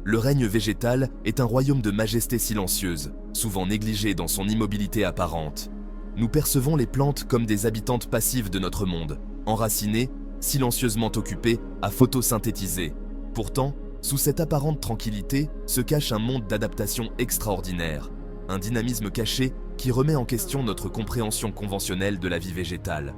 Le règne végétal est un royaume de majesté silencieuse, souvent négligé dans son immobilité apparente. Nous percevons les plantes comme des habitantes passives de notre monde, enracinées, silencieusement occupées à photosynthétiser. Pourtant, sous cette apparente tranquillité se cache un monde d'adaptation extraordinaire, un dynamisme caché qui remet en question notre compréhension conventionnelle de la vie végétale.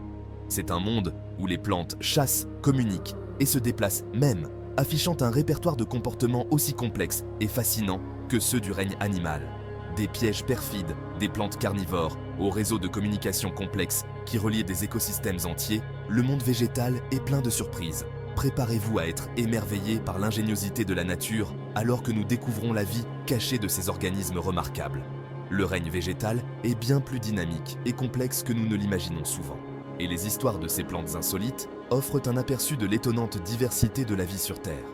C'est un monde où les plantes chassent, communiquent et se déplacent même, affichant un répertoire de comportements aussi complexes et fascinants que ceux du règne animal. Des pièges perfides, des plantes carnivores, aux réseaux de communication complexes qui relient des écosystèmes entiers, le monde végétal est plein de surprises. Préparez-vous à être émerveillés par l'ingéniosité de la nature alors que nous découvrons la vie cachée de ces organismes remarquables. Le règne végétal est bien plus dynamique et complexe que nous ne l'imaginons souvent. Et les histoires de ces plantes insolites offrent un aperçu de l'étonnante diversité de la vie sur Terre.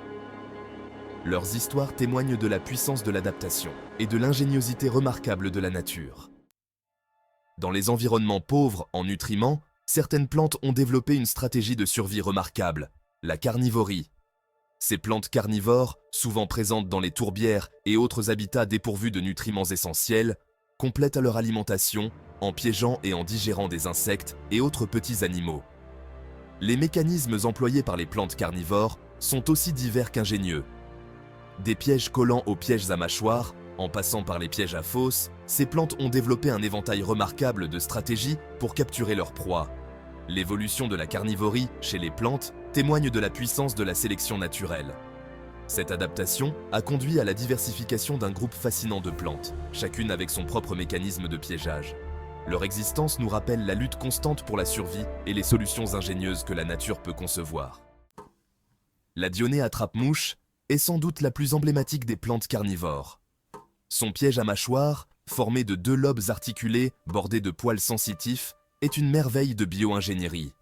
Leurs histoires témoignent de la puissance de l'adaptation et de l'ingéniosité remarquable de la nature. Dans les environnements pauvres en nutriments, certaines plantes ont développé une stratégie de survie remarquable, la carnivorie. Ces plantes carnivores, souvent présentes dans les tourbières et autres habitats dépourvus de nutriments essentiels, complètent leur alimentation en piégeant et en digérant des insectes et autres petits animaux. Les mécanismes employés par les plantes carnivores sont aussi divers qu'ingénieux. Des pièges collants aux pièges à mâchoires, en passant par les pièges à fosses, ces plantes ont développé un éventail remarquable de stratégies pour capturer leur proie. L'évolution de la carnivorie chez les plantes témoigne de la puissance de la sélection naturelle. Cette adaptation a conduit à la diversification d'un groupe fascinant de plantes, chacune avec son propre mécanisme de piégeage. Leur existence nous rappelle la lutte constante pour la survie et les solutions ingénieuses que la nature peut concevoir. La Dionée attrape-mouche est sans doute la plus emblématique des plantes carnivores. Son piège à mâchoire, formé de 2 lobes articulés bordés de poils sensitifs, est une merveille de bio-ingénierie.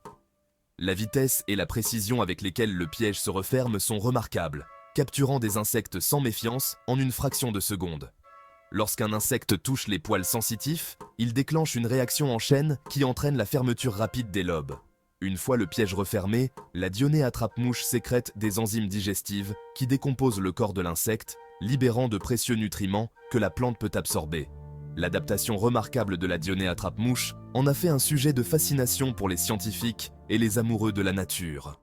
La vitesse et la précision avec lesquelles le piège se referme sont remarquables, capturant des insectes sans méfiance en une fraction de seconde. Lorsqu'un insecte touche les poils sensitifs, il déclenche une réaction en chaîne qui entraîne la fermeture rapide des lobes. Une fois le piège refermé, la Dionée attrape-mouche sécrète des enzymes digestives qui décomposent le corps de l'insecte, libérant de précieux nutriments que la plante peut absorber. L'adaptation remarquable de la Dionée attrape-mouche en a fait un sujet de fascination pour les scientifiques et les amoureux de la nature.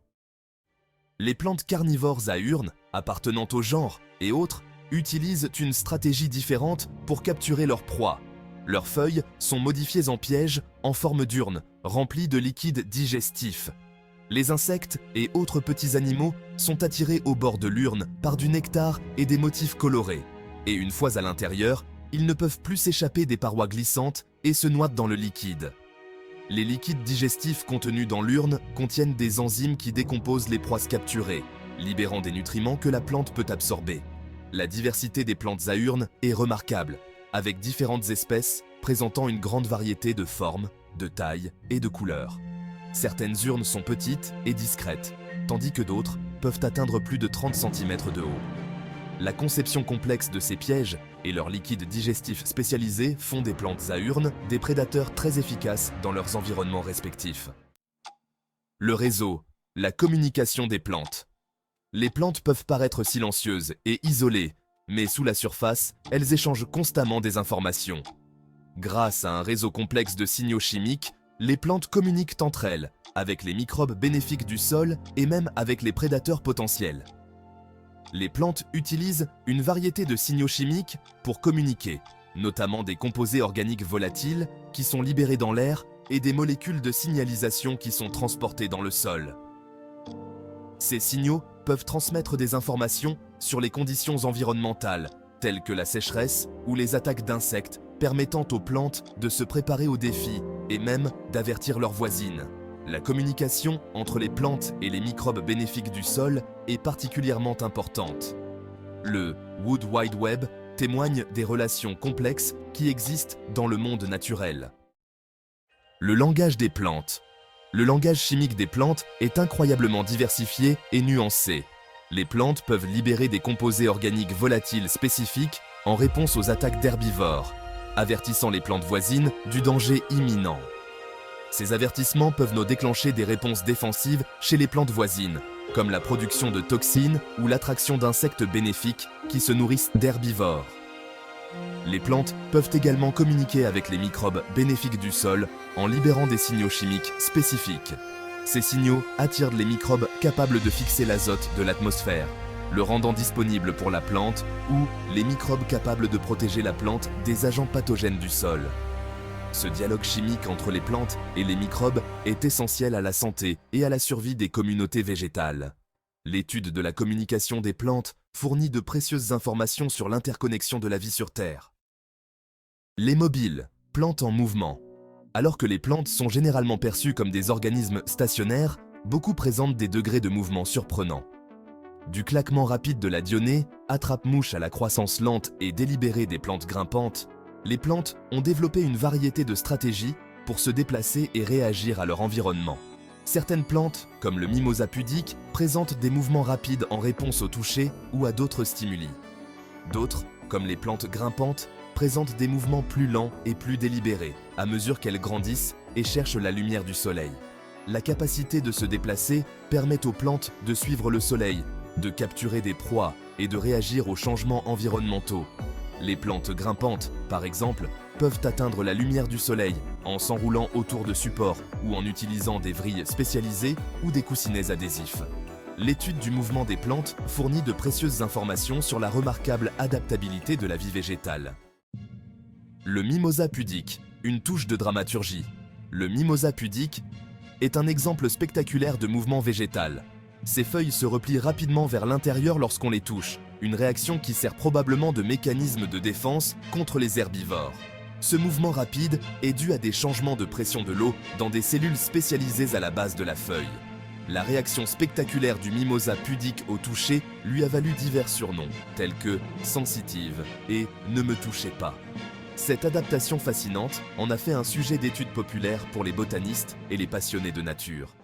Les plantes carnivores à urnes, appartenant au genre et autres, utilisent une stratégie différente pour capturer leur proie. Leurs feuilles sont modifiées en pièges en forme d'urne, remplies de liquide digestif. Les insectes et autres petits animaux sont attirés au bord de l'urne par du nectar et des motifs colorés. Et une fois à l'intérieur, ils ne peuvent plus s'échapper des parois glissantes et se noient dans le liquide. Les liquides digestifs contenus dans l'urne contiennent des enzymes qui décomposent les proies capturées, libérant des nutriments que la plante peut absorber. La diversité des plantes à urne est remarquable, avec différentes espèces présentant une grande variété de formes, de tailles et de couleurs. Certaines urnes sont petites et discrètes, tandis que d'autres peuvent atteindre plus de 30 cm de haut. La conception complexe de ces pièges et leurs liquides digestifs spécialisés font des plantes à urne des prédateurs très efficaces dans leurs environnements respectifs. Le réseau, la communication des plantes. Les plantes peuvent paraître silencieuses et isolées, mais sous la surface, elles échangent constamment des informations. Grâce à un réseau complexe de signaux chimiques, les plantes communiquent entre elles, avec les microbes bénéfiques du sol et même avec les prédateurs potentiels. Les plantes utilisent une variété de signaux chimiques pour communiquer, notamment des composés organiques volatiles qui sont libérés dans l'air et des molécules de signalisation qui sont transportées dans le sol. Ces signaux peuvent transmettre des informations sur les conditions environnementales, telles que la sécheresse ou les attaques d'insectes, permettant aux plantes de se préparer aux défis et même d'avertir leurs voisines. La communication entre les plantes et les microbes bénéfiques du sol est particulièrement importante. Le Wood Wide Web témoigne des relations complexes qui existent dans le monde naturel. Le langage des plantes. Le langage chimique des plantes est incroyablement diversifié et nuancé. Les plantes peuvent libérer des composés organiques volatiles spécifiques en réponse aux attaques d'herbivores, avertissant les plantes voisines du danger imminent. Ces avertissements peuvent nous déclencher des réponses défensives chez les plantes voisines, comme la production de toxines ou l'attraction d'insectes bénéfiques qui se nourrissent d'herbivores. Les plantes peuvent également communiquer avec les microbes bénéfiques du sol en libérant des signaux chimiques spécifiques. Ces signaux attirent les microbes capables de fixer l'azote de l'atmosphère, le rendant disponible pour la plante, ou les microbes capables de protéger la plante des agents pathogènes du sol. Ce dialogue chimique entre les plantes et les microbes est essentiel à la santé et à la survie des communautés végétales. L'étude de la communication des plantes fournit de précieuses informations sur l'interconnexion de la vie sur Terre. Les mobiles, plantes en mouvement. Alors que les plantes sont généralement perçues comme des organismes stationnaires, beaucoup présentent des degrés de mouvement surprenants. Du claquement rapide de la dionée, attrape-mouche à la croissance lente et délibérée des plantes grimpantes, les plantes ont développé une variété de stratégies pour se déplacer et réagir à leur environnement. Certaines plantes, comme le mimosa pudique, présentent des mouvements rapides en réponse au toucher ou à d'autres stimuli. D'autres, comme les plantes grimpantes, présentent des mouvements plus lents et plus délibérés, à mesure qu'elles grandissent et cherchent la lumière du soleil. La capacité de se déplacer permet aux plantes de suivre le soleil, de capturer des proies et de réagir aux changements environnementaux. Les plantes grimpantes, par exemple, peuvent atteindre la lumière du soleil en s'enroulant autour de supports ou en utilisant des vrilles spécialisées ou des coussinets adhésifs. L'étude du mouvement des plantes fournit de précieuses informations sur la remarquable adaptabilité de la vie végétale. Le mimosa pudique, une touche de dramaturgie. Le mimosa pudique est un exemple spectaculaire de mouvement végétal. Ses feuilles se replient rapidement vers l'intérieur lorsqu'on les touche, une réaction qui sert probablement de mécanisme de défense contre les herbivores. Ce mouvement rapide est dû à des changements de pression de l'eau dans des cellules spécialisées à la base de la feuille. La réaction spectaculaire du mimosa pudique au toucher lui a valu divers surnoms, tels que « sensitive » et « ne me touchez pas ». Cette adaptation fascinante en a fait un sujet d'étude populaire pour les botanistes et les passionnés de nature.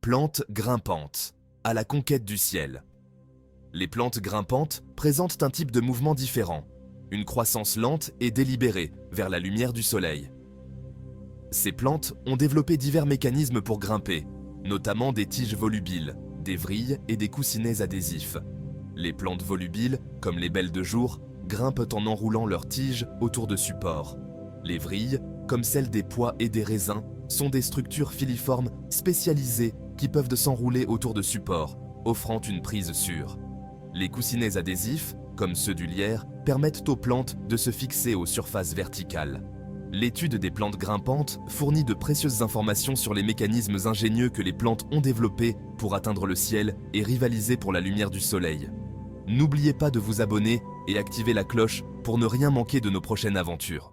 Plantes grimpantes, à la conquête du ciel. Les plantes grimpantes présentent un type de mouvement différent, une croissance lente et délibérée vers la lumière du soleil. Ces plantes ont développé divers mécanismes pour grimper, notamment des tiges volubiles, des vrilles et des coussinets adhésifs. Les plantes volubiles, comme les belles de jour, grimpent en enroulant leurs tiges autour de supports. Les vrilles, comme celles des pois et des raisins, sont des structures filiformes spécialisées qui peuvent s'enrouler autour de supports, offrant une prise sûre. Les coussinets adhésifs, comme ceux du lierre, permettent aux plantes de se fixer aux surfaces verticales. L'étude des plantes grimpantes fournit de précieuses informations sur les mécanismes ingénieux que les plantes ont développés pour atteindre le ciel et rivaliser pour la lumière du soleil. N'oubliez pas de vous abonner et activer la cloche pour ne rien manquer de nos prochaines aventures.